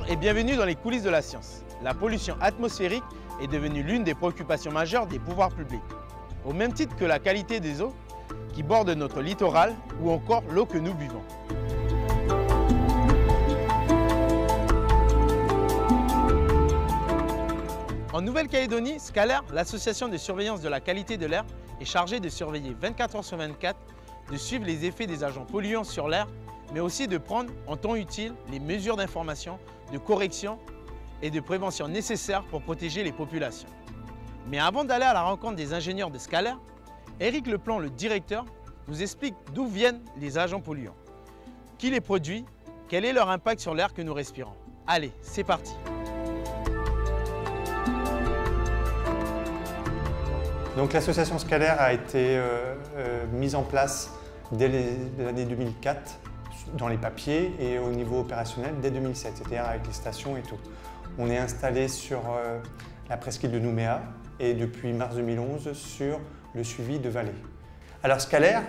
et bienvenue dans les coulisses de la science. La pollution atmosphérique est devenue l'une des préoccupations majeures des pouvoirs publics, au même titre que la qualité des eaux qui bordent notre littoral ou encore l'eau que nous buvons. En Nouvelle-Calédonie, Scalair, l'association de surveillance de la qualité de l'air, est chargée de surveiller 24 heures sur 24, de suivre les effets des agents polluants sur l'air, mais aussi de prendre en temps utile les mesures d'information, de correction et de prévention nécessaires pour protéger les populations. Mais avant d'aller à la rencontre des ingénieurs de Scalair, Éric Leplan, le directeur, nous explique d'où viennent les agents polluants, qui les produit, quel est leur impact sur l'air que nous respirons. Allez, c'est parti! Donc l'association Scalair a été mise en place dès l'année 2004 dans les papiers et au niveau opérationnel dès 2007, c'est-à-dire avec les stations et tout. On est installé sur la presqu'île de Nouméa et depuis mars 2011 sur le suivi de Vallée. Alors Scalair,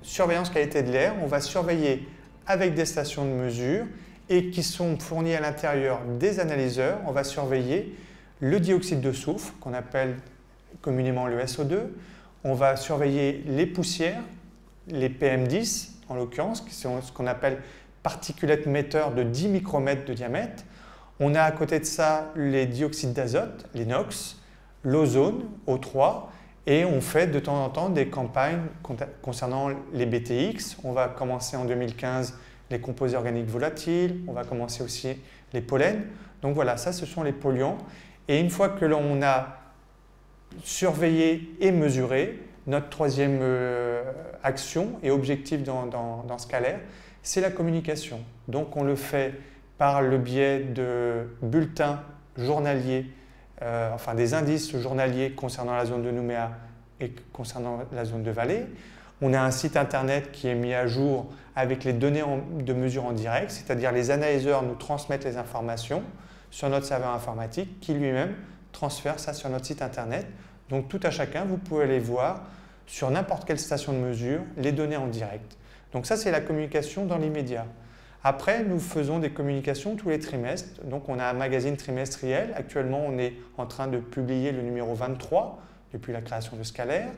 surveillance qualité de l'air, on va surveiller avec des stations de mesure et qui sont fournies à l'intérieur des analyseurs. On va surveiller le dioxyde de soufre qu'on appelle communément le SO2, on va surveiller les poussières, les PM10 en l'occurrence, qui sont ce qu'on appelle particulate metteurs de 10 micromètres de diamètre. On a à côté de ça les dioxydes d'azote, les NOx, l'ozone, O3, et on fait de temps en temps des campagnes concernant les BTX. On va commencer en 2015 les composés organiques volatiles, on va commencer aussi les pollens. Donc voilà, ça ce sont les polluants. Et une fois que l'on a surveiller et mesurer, notre troisième action et objectif dans Scalair, c'est la communication. Donc on le fait par le biais de bulletins journaliers, enfin des indices journaliers concernant la zone de Nouméa et concernant la zone de Vallée. On a un site internet qui est mis à jour avec les données de mesure en direct, c'est-à-dire les analyseurs nous transmettent les informations sur notre serveur informatique qui lui-même transfère ça sur notre site internet. Donc tout à chacun, vous pouvez aller voir sur n'importe quelle station de mesure les données en direct. Donc ça, c'est la communication dans l'immédiat. Après, nous faisons des communications tous les trimestres. Donc on a un magazine trimestriel. Actuellement, on est en train de publier le numéro 23 depuis la création de Scalair.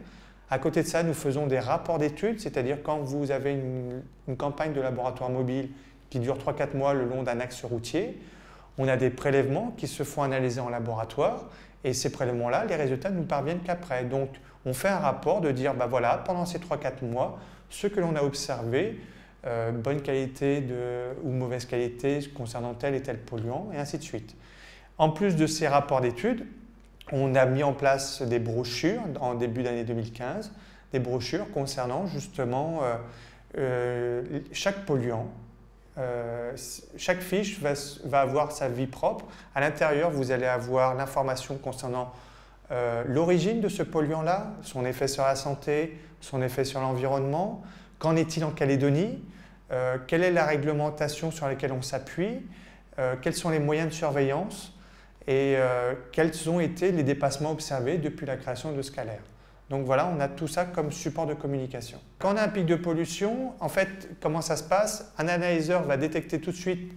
À côté de ça, nous faisons des rapports d'études, c'est-à-dire quand vous avez une campagne de laboratoire mobile qui dure 3-4 mois le long d'un axe routier, on a des prélèvements qui se font analyser en laboratoire et ces prélèvements-là, les résultats ne nous parviennent qu'après. Donc, on fait un rapport de dire, ben voilà, pendant ces 3-4 mois, ce que l'on a observé, bonne qualité ou mauvaise qualité concernant tel et tel polluant, et ainsi de suite. En plus de ces rapports d'études, on a mis en place des brochures en début d'année 2015, des brochures concernant justement chaque polluant. Chaque fiche va avoir sa vie propre. À l'intérieur, vous allez avoir l'information concernant l'origine de ce polluant-là, son effet sur la santé, son effet sur l'environnement. Qu'en est-il en Calédonie? Quelle est la réglementation sur laquelle on s'appuie? Quels sont les moyens de surveillance? Et quels ont été les dépassements observés depuis la création de Scalair? Donc voilà, on a tout ça comme support de communication. Quand on a un pic de pollution, en fait, comment ça se passe? Un analyseur va détecter tout de suite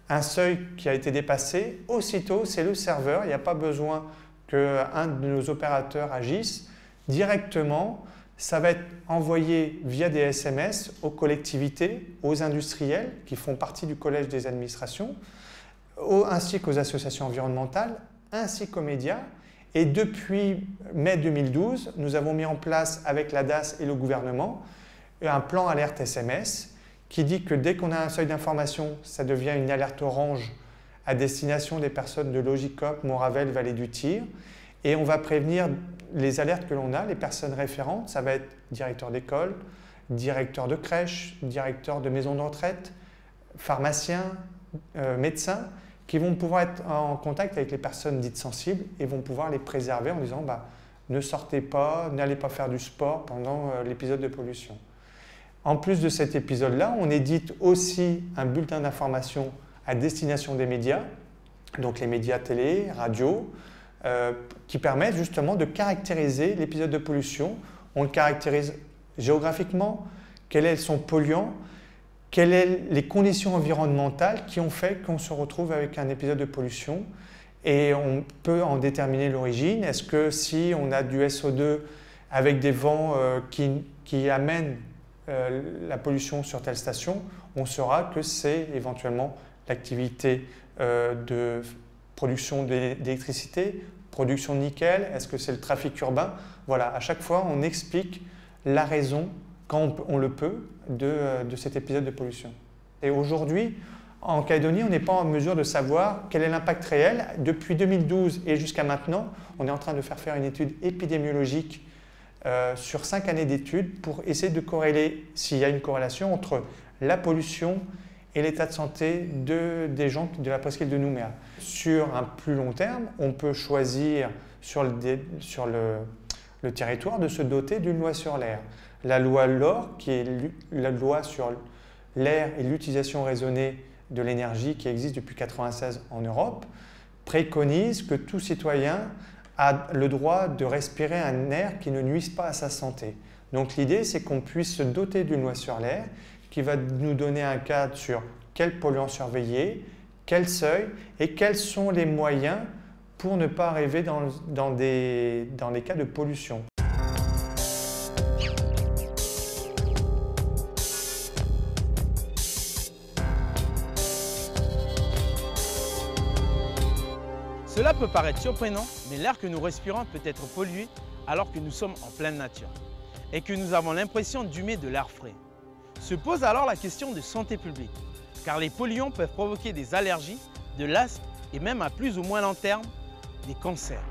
un seuil qui a été dépassé. Aussitôt, c'est le serveur, il n'y a pas besoin qu'un de nos opérateurs agisse. Directement, ça va être envoyé via des SMS aux collectivités, aux industriels qui font partie du collège des administrations, ainsi qu'aux associations environnementales, ainsi qu'aux médias. Et depuis mai 2012, nous avons mis en place avec la DAS et le gouvernement un plan alerte SMS qui dit que dès qu'on a un seuil d'information, ça devient une alerte orange à destination des personnes de Logicop, Montravel, Vallée du Tir. Et on va prévenir les alertes que l'on a, les personnes référentes, ça va être directeur d'école, directeur de crèche, directeur de maison de retraite, pharmacien, médecin, qui vont pouvoir être en contact avec les personnes dites sensibles et vont pouvoir les préserver en disant ne sortez pas, n'allez pas faire du sport pendant l'épisode de pollution. En plus de cet épisode-là, on édite aussi un bulletin d'information à destination des médias, donc les médias télé, radio, qui permettent justement de caractériser l'épisode de pollution. On le caractérise géographiquement, quel est son polluant, quelles sont les conditions environnementales qui ont fait qu'on se retrouve avec un épisode de pollution et on peut en déterminer l'origine. Est-ce que si on a du SO2 avec des vents qui amènent la pollution sur telle station, on saura que c'est éventuellement l'activité de production d'électricité, production de nickel, est-ce que c'est le trafic urbain? Voilà, à chaque fois on explique la raison, quand on le peut, de cet épisode de pollution. Et aujourd'hui, en Calédonie, on n'est pas en mesure de savoir quel est l'impact réel. Depuis 2012 et jusqu'à maintenant, on est en train de faire une étude épidémiologique sur 5 années d'études pour essayer de corréler s'il y a une corrélation entre la pollution et l'état de santé des gens de la presqu'île de Nouméa. Sur un plus long terme, on peut choisir sur le territoire de se doter d'une loi sur l'air. La loi LOR, qui est la loi sur l'air et l'utilisation raisonnée de l'énergie qui existe depuis 1996 en Europe, préconise que tout citoyen a le droit de respirer un air qui ne nuise pas à sa santé. Donc l'idée, c'est qu'on puisse se doter d'une loi sur l'air qui va nous donner un cadre sur quels polluants surveiller, quel seuil et quels sont les moyens pour ne pas arriver dans des cas de pollution. Cela peut paraître surprenant, mais l'air que nous respirons peut être pollué alors que nous sommes en pleine nature et que nous avons l'impression d'humer de l'air frais. Se pose alors la question de santé publique, car les polluants peuvent provoquer des allergies, de l'asthme et même à plus ou moins long terme, des cancers.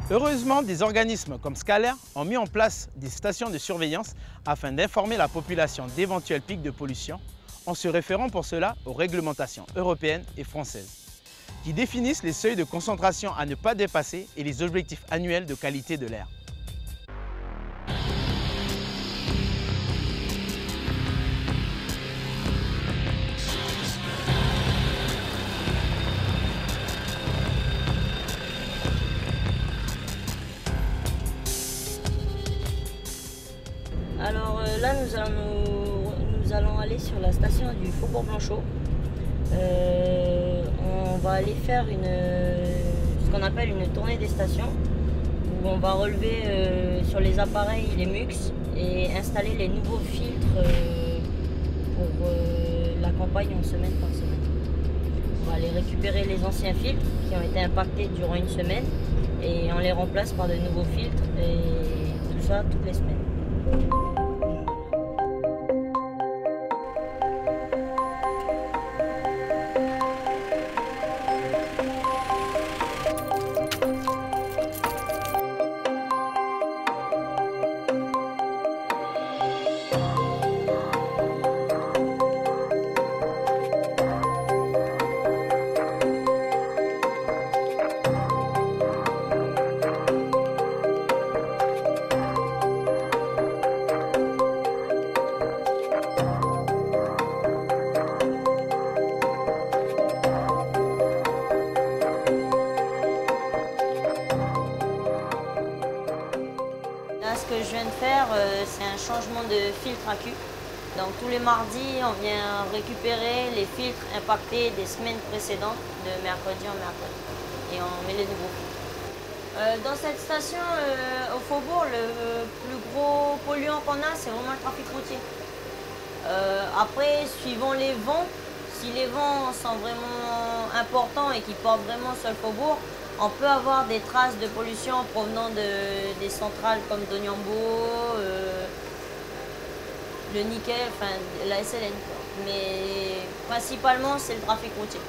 Heureusement, des organismes comme Scalair ont mis en place des stations de surveillance afin d'informer la population d'éventuels pics de pollution en se référant pour cela aux réglementations européennes et françaises, qui définissent les seuils de concentration à ne pas dépasser et les objectifs annuels de qualité de l'air. Alors là, nous allons aller sur la station du Faubourg Blanchot. On va aller faire ce qu'on appelle une tournée des stations, où on va relever sur les appareils les MUX et installer les nouveaux filtres pour la campagne en semaine par semaine. On va aller récupérer les anciens filtres qui ont été impactés durant une semaine et on les remplace par de nouveaux filtres, et tout ça toutes les semaines. Ce que je viens de faire, c'est un changement de filtre à cul. Donc tous les mardis, on vient récupérer les filtres impactés des semaines précédentes, de mercredi en mercredi, et on met les nouveaux filtres. Dans cette station au Faubourg, le plus gros polluant qu'on a, c'est vraiment le trafic routier. Après, suivant les vents, si les vents sont vraiment importants et qui portent vraiment sur le Faubourg, on peut avoir des traces de pollution provenant des centrales comme Donyambo, le nickel, enfin la SLN. Mais principalement, c'est le trafic routier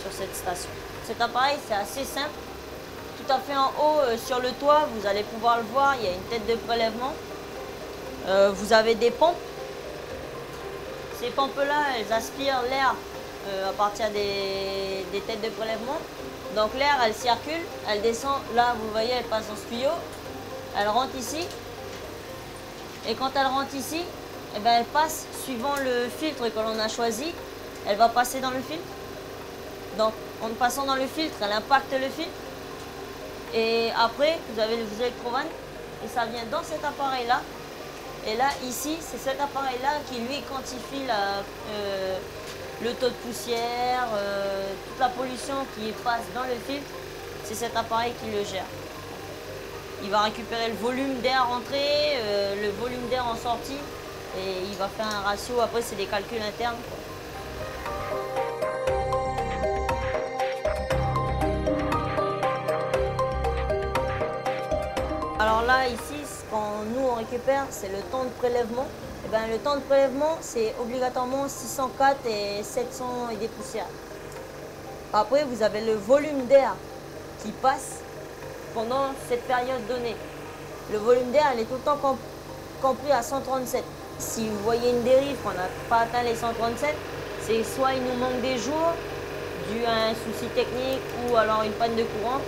sur cette station. Cet appareil, c'est assez simple. Tout à fait en haut, sur le toit, vous allez pouvoir le voir, il y a une tête de prélèvement. Vous avez des pompes. Ces pompes-là, elles aspirent l'air à partir des têtes de prélèvement. Donc l'air, elle circule, elle descend, là vous voyez, elle passe dans ce tuyau, elle rentre ici. Et quand elle rentre ici, eh ben, elle passe suivant le filtre que l'on a choisi, elle va passer dans le filtre. Donc en passant dans le filtre, elle impacte le filtre. Et après, vous avez les électrovanes et ça vient dans cet appareil-là Et là, ici, c'est cet appareil-là qui, lui, quantifie le taux de poussière, toute la pollution qui passe dans le filtre. C'est cet appareil qui le gère. Il va récupérer le volume d'air entré, le volume d'air en sortie, et il va faire un ratio. Après, c'est des calculs internes, quoi. Alors là, ici, quand nous on récupère, c'est le temps de prélèvement. Et bien, le temps de prélèvement, c'est obligatoirement 604 et 700 et des poussières. Après, vous avez le volume d'air qui passe pendant cette période donnée. Le volume d'air, il est tout le temps compris à 137. Si vous voyez une dérive, qu'on n'a pas atteint les 137, c'est soit il nous manque des jours, dû à un souci technique ou alors une panne de courant.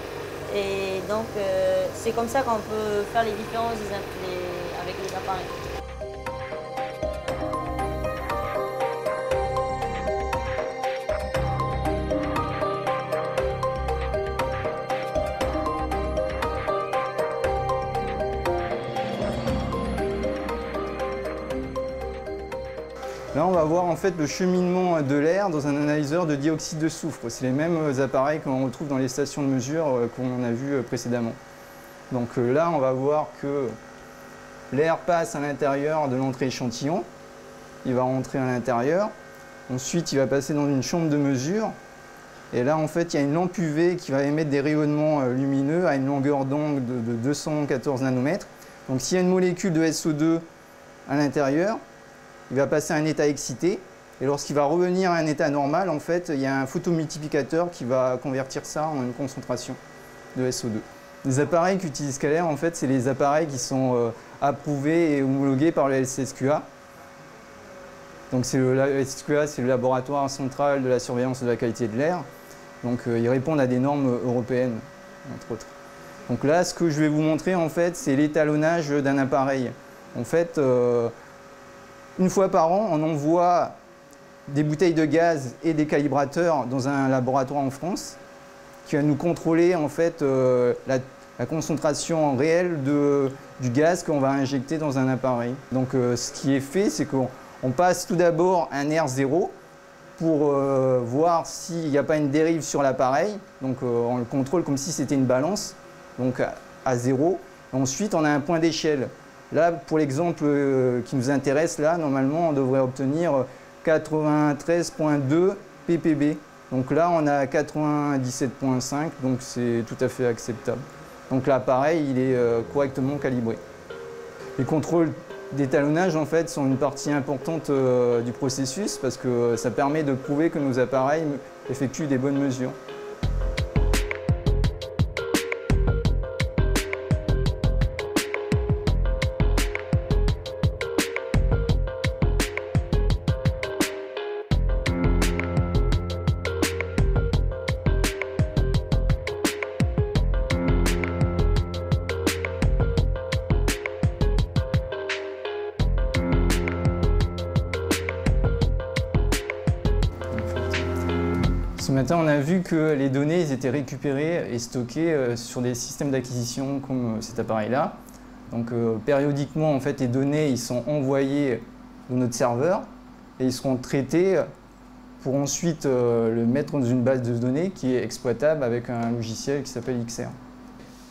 Et donc, c'est comme ça qu'on peut faire les différences avec les appareils. Là, on va voir en fait le cheminement de l'air dans un analyseur de dioxyde de soufre. C'est les mêmes appareils qu'on retrouve dans les stations de mesure qu'on a vues précédemment. Donc là, on va voir que l'air passe à l'intérieur de l'entrée échantillon. Il va rentrer à l'intérieur. Ensuite, il va passer dans une chambre de mesure. Et là, en fait, il y a une lampe UV qui va émettre des rayonnements lumineux à une longueur d'onde de 214 nanomètres. Donc s'il y a une molécule de SO2 à l'intérieur, il va passer à un état excité, et lorsqu'il va revenir à un état normal, en fait, il y a un photomultiplicateur qui va convertir ça en une concentration de SO2. Les appareils qu'utilise Scalair, en fait, c'est les appareils qui sont approuvés et homologués par le LCSQA. Donc le LCSQA, c'est le laboratoire central de la surveillance de la qualité de l'air. Donc ils répondent à des normes européennes, entre autres. Donc là, ce que je vais vous montrer, en fait, c'est l'étalonnage d'un appareil. En fait, une fois par an, on envoie des bouteilles de gaz et des calibrateurs dans un laboratoire en France qui va nous contrôler en fait la concentration réelle du gaz qu'on va injecter dans un appareil. Donc ce qui est fait, c'est qu'on passe tout d'abord un R0 pour voir s'il n'y a pas une dérive sur l'appareil. Donc on le contrôle comme si c'était une balance, donc à 0. Ensuite, on a un point d'échelle. Là, pour l'exemple qui nous intéresse, là, normalement, on devrait obtenir 93,2 ppb. Donc là, on a 97,5, donc c'est tout à fait acceptable. Donc l'appareil, il est correctement calibré. Les contrôles d'étalonnage, en fait, sont une partie importante du processus parce que ça permet de prouver que nos appareils effectuent des bonnes mesures. Ce matin, on a vu que les données étaient récupérées et stockées sur des systèmes d'acquisition comme cet appareil-là. Donc périodiquement, en fait, les données ils sont envoyées dans notre serveur et ils seront traités pour ensuite le mettre dans une base de données qui est exploitable avec un logiciel qui s'appelle XR.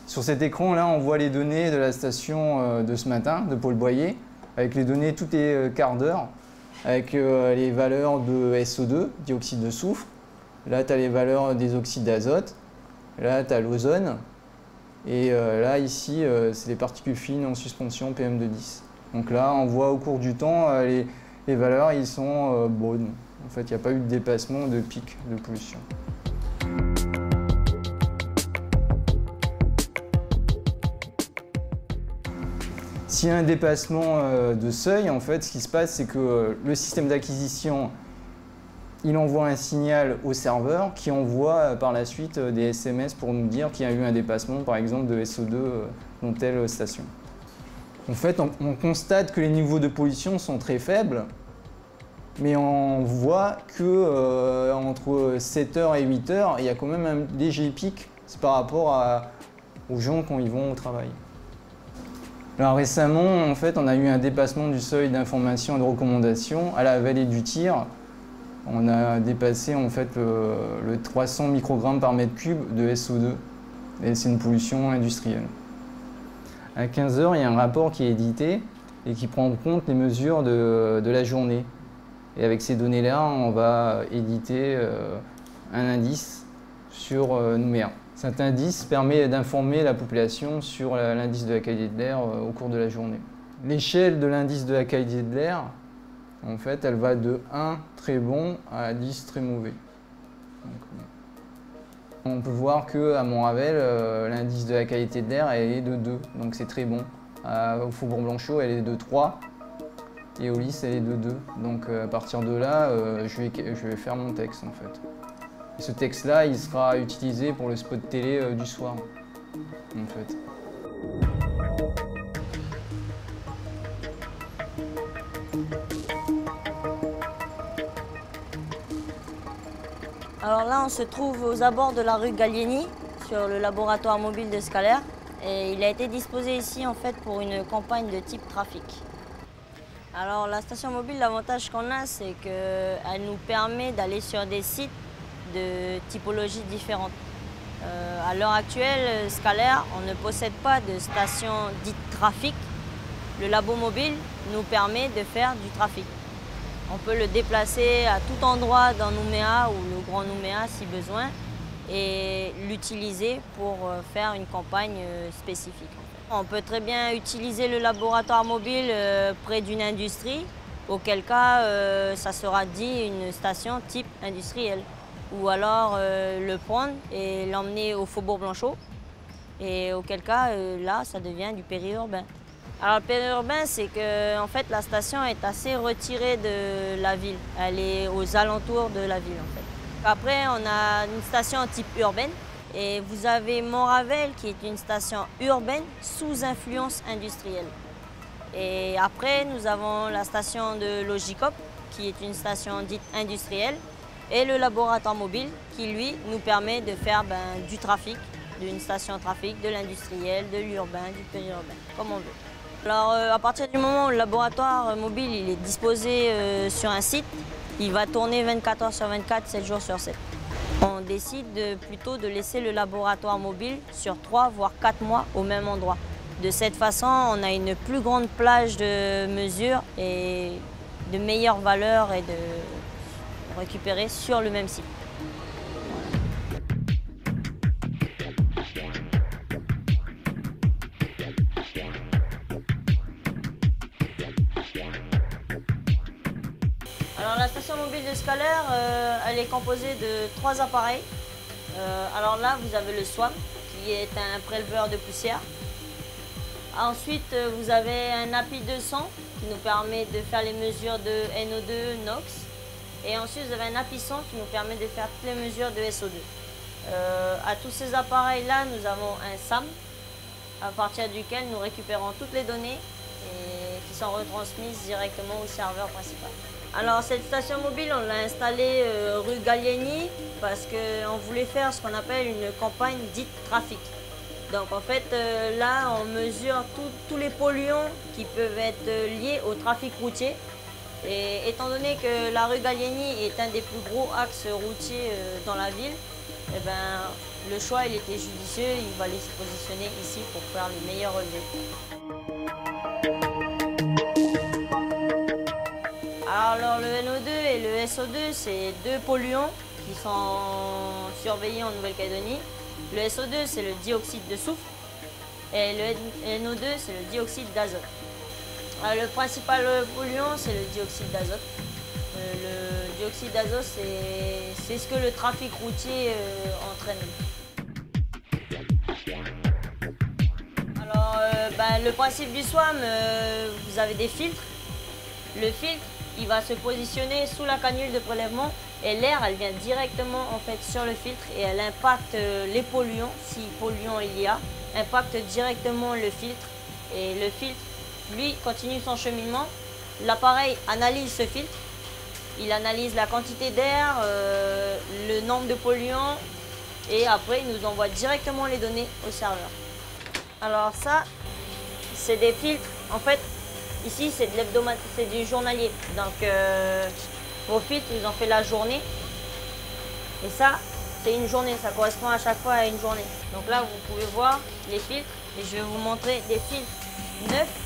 Sur cet écran-là, on voit les données de la station de ce matin, de Paul Boyer, avec les données tous les quarts d'heure, avec les valeurs de SO2, dioxyde de soufre. Là, tu as les valeurs des oxydes d'azote. Là, tu as l'ozone. Et là, ici, c'est les particules fines en suspension PM2,10. Donc là, on voit au cours du temps, les valeurs, ils sont bonnes. En fait, il n'y a pas eu de dépassement de pic de pollution. S'il y a un dépassement de seuil, en fait, ce qui se passe, c'est que le système d'acquisition il envoie un signal au serveur qui envoie par la suite des SMS pour nous dire qu'il y a eu un dépassement, par exemple, de SO2 dans telle station. En fait, on constate que les niveaux de pollution sont très faibles, mais on voit que entre 7h et 8h, il y a quand même un léger pic. C'est par rapport aux gens quand ils vont au travail. Alors récemment, en fait, on a eu un dépassement du seuil d'information et de recommandation à la vallée du Tir. On a dépassé en fait le 300 microgrammes par mètre cube de SO2 et c'est une pollution industrielle. À 15 h, il y a un rapport qui est édité et qui prend en compte les mesures de la journée. Et avec ces données-là, on va éditer un indice sur Nouméa. Cet indice permet d'informer la population sur l'indice de la qualité de l'air au cours de la journée. L'échelle de l'indice de la qualité de l'air, en fait, elle va de 1 très bon à 10 très mauvais. On peut voir qu'à Montravel, l'indice de la qualité de l'air est de 2, donc c'est très bon. Au Faubourg-Blanchot, elle est de 3 et au Lys, elle est de 2. Donc à partir de là, je vais faire mon texte en fait. Et ce texte-là, il sera utilisé pour le spot télé du soir en fait. Alors là, on se trouve aux abords de la rue Gallieni, sur le laboratoire mobile de Scalair. Et il a été disposé ici en fait pour une campagne de type trafic. Alors la station mobile, l'avantage qu'on a, c'est qu'elle nous permet d'aller sur des sites de typologies différentes. À l'heure actuelle, Scalair, on ne possède pas de station dite trafic. Le labo mobile nous permet de faire du trafic. On peut le déplacer à tout endroit dans Nouméa ou le Grand Nouméa si besoin et l'utiliser pour faire une campagne spécifique. On peut très bien utiliser le laboratoire mobile près d'une industrie, auquel cas ça sera dit une station type industrielle. Ou alors le prendre et l'emmener au Faubourg-Blanchot, et auquel cas là ça devient du périurbain. Alors le périurbain, c'est que en fait, la station est assez retirée de la ville. Elle est aux alentours de la ville en fait. Après, on a une station type urbaine et vous avez Montravel qui est une station urbaine sous influence industrielle. Et après, nous avons la station de Logicop qui est une station dite industrielle et le laboratoire mobile qui lui nous permet de faire du trafic, d'une station trafic, de l'industriel, de l'urbain, du périurbain, comme on veut. Alors à partir du moment où le laboratoire mobile il est disposé sur un site, il va tourner 24 h sur 24, 7 jours sur 7. On décide plutôt de laisser le laboratoire mobile sur 3 voire 4 mois au même endroit. De cette façon, on a une plus grande plage de mesure et de meilleures valeurs et de récupérer sur le même site. Alors la station mobile de Scalair, elle est composée de 3 appareils. Alors là, vous avez le SWAM, qui est un préleveur de poussière. Ensuite, vous avez un API 200 qui nous permet de faire les mesures de NO2, NOx. Et ensuite, vous avez un API 100 qui nous permet de faire toutes les mesures de SO2. À tous ces appareils-là, nous avons un SAM, à partir duquel nous récupérons toutes les données et qui sont retransmises directement au serveur principal. Alors cette station mobile, on l'a installée rue Gallieni parce qu'on voulait faire ce qu'on appelle une campagne dite trafic. Donc en fait là on mesure tous les polluants qui peuvent être liés au trafic routier. Et étant donné que la rue Gallieni est un des plus gros axes routiers dans la ville, eh ben, le choix il était judicieux, il fallait se positionner ici pour faire les meilleurs relevés. Alors le NO2 et le SO2, c'est 2 polluants qui sont surveillés en Nouvelle-Calédonie. Le SO2, c'est le dioxyde de soufre et le NO2, c'est le dioxyde d'azote. Le principal polluant, c'est le dioxyde d'azote. Le dioxyde d'azote, c'est ce que le trafic routier entraîne. Alors, le principe du SWAM, vous avez des filtres. Le filtre, il va se positionner sous la canule de prélèvement et l'air, elle vient directement en fait sur le filtre et elle impacte les polluants, si polluants il y a, impacte directement le filtre et le filtre, lui, continue son cheminement. L'appareil analyse ce filtre, il analyse la quantité d'air, le nombre de polluants et après il nous envoie directement les données au serveur. Alors ça, c'est des filtres. En fait, ici, c'est de l'hebdomadaire, c'est du journalier. Donc, vos filtres, ils ont fait la journée. Et ça, c'est une journée. Ça correspond à chaque fois à une journée. Donc là, vous pouvez voir les filtres. Et je vais vous montrer des filtres neufs.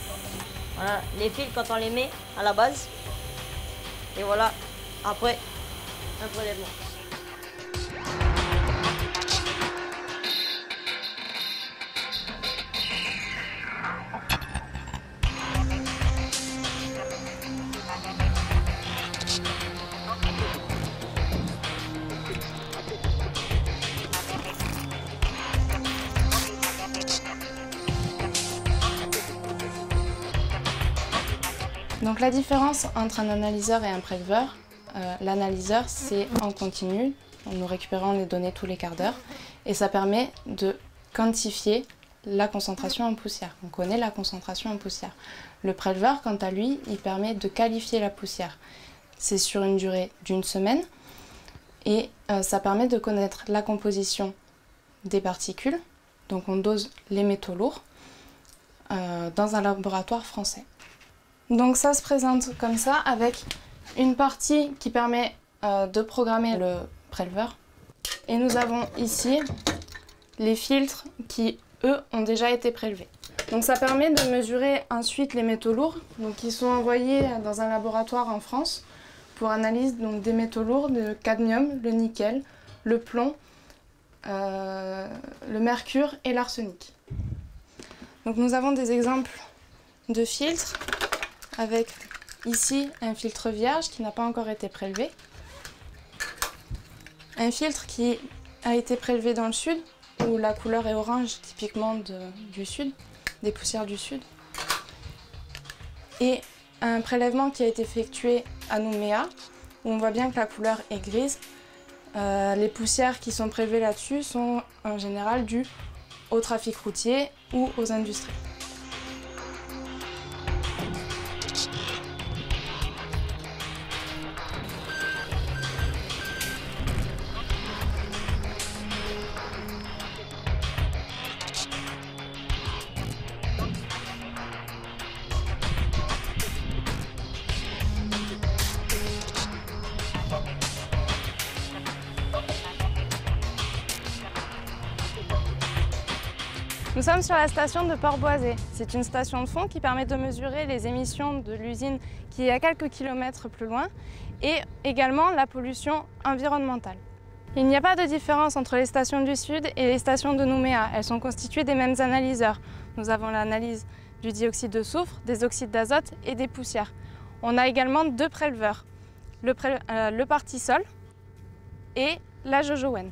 Voilà, les filtres quand on les met à la base. Et voilà, après, un prélèvement. Donc la différence entre un analyseur et un préleveur, l'analyseur c'est en continu, nous récupérons les données tous les quarts d'heure et ça permet de quantifier la concentration en poussière. On connaît la concentration en poussière. Le préleveur, quant à lui, il permet de qualifier la poussière. C'est sur une durée d'une semaine et ça permet de connaître la composition des particules. Donc on dose les métaux lourds dans un laboratoire français. Donc ça se présente comme ça avec une partie qui permet de programmer le préleveur. Et nous avons ici les filtres qui, eux, ont déjà été prélevés. Donc ça permet de mesurer ensuite les métaux lourds, donc qui sont envoyés dans un laboratoire en France pour analyse donc, des métaux lourds, le cadmium, le nickel, le plomb, le mercure et l'arsenic. Donc nous avons des exemples de filtres avec ici un filtre vierge qui n'a pas encore été prélevé, un filtre qui a été prélevé dans le sud où la couleur est orange typiquement du sud, des poussières du sud, et un prélèvement qui a été effectué à Nouméa où on voit bien que la couleur est grise. Les poussières qui sont prélevées là-dessus sont en général dues au trafic routier ou aux industries. Nous sommes sur la station de Port-Boisé. C'est une station de fond qui permet de mesurer les émissions de l'usine qui est à quelques kilomètres plus loin et également la pollution environnementale. Il n'y a pas de différence entre les stations du Sud et les stations de Nouméa. Elles sont constituées des mêmes analyseurs. Nous avons l'analyse du dioxyde de soufre, des oxydes d'azote et des poussières. On a également deux préleveurs, le Partisol et la Jojowen.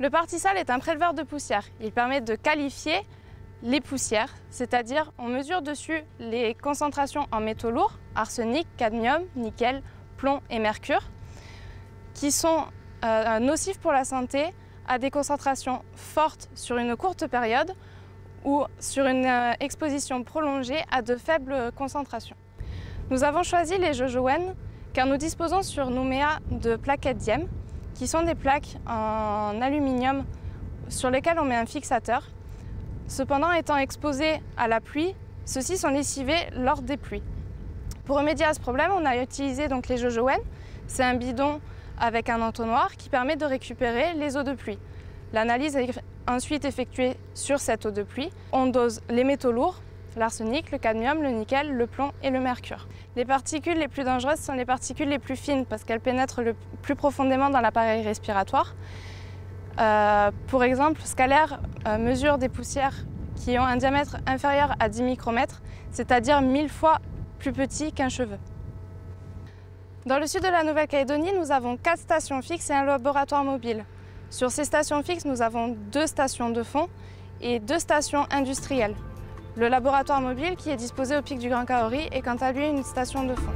Le Partisol est un préleveur de poussière. Il permet de qualifier les poussières, c'est-à-dire on mesure dessus les concentrations en métaux lourds, arsenic, cadmium, nickel, plomb et mercure, qui sont nocifs pour la santé à des concentrations fortes sur une courte période ou sur une exposition prolongée à de faibles concentrations. Nous avons choisi les Jojowen car nous disposons sur Nouméa de plaquettes Diem, qui sont des plaques en aluminium sur lesquelles on met un fixateur. Cependant, étant exposés à la pluie, ceux-ci sont lessivés lors des pluies. Pour remédier à ce problème, on a utilisé donc les Jojowen. C'est un bidon avec un entonnoir qui permet de récupérer les eaux de pluie. L'analyse est ensuite effectuée sur cette eau de pluie. On dose les métaux lourds, l'arsenic, le cadmium, le nickel, le plomb et le mercure. Les particules les plus dangereuses sont les particules les plus fines parce qu'elles pénètrent le plus profondément dans l'appareil respiratoire. Pour exemple, Scalair mesure des poussières qui ont un diamètre inférieur à 10 micromètres, c'est-à-dire 1000 fois plus petit qu'un cheveu. Dans le sud de la Nouvelle-Calédonie, nous avons 4 stations fixes et un laboratoire mobile. Sur ces stations fixes, nous avons 2 stations de fond et 2 stations industrielles. Le laboratoire mobile, qui est disposé au pic du Grand Kaori, est quant à lui une station de fond.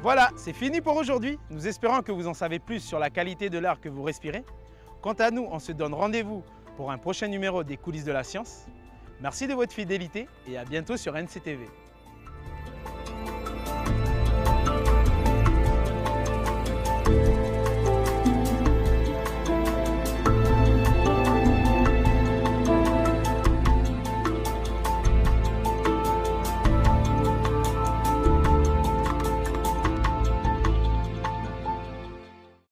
Voilà, c'est C'est fini pour aujourd'hui. Nous espérons que vous en savez plus sur la qualité de l'air que vous respirez. Quant à nous, on se donne rendez-vous pour un prochain numéro des coulisses de la science. Merci de votre fidélité et à bientôt sur NCTV.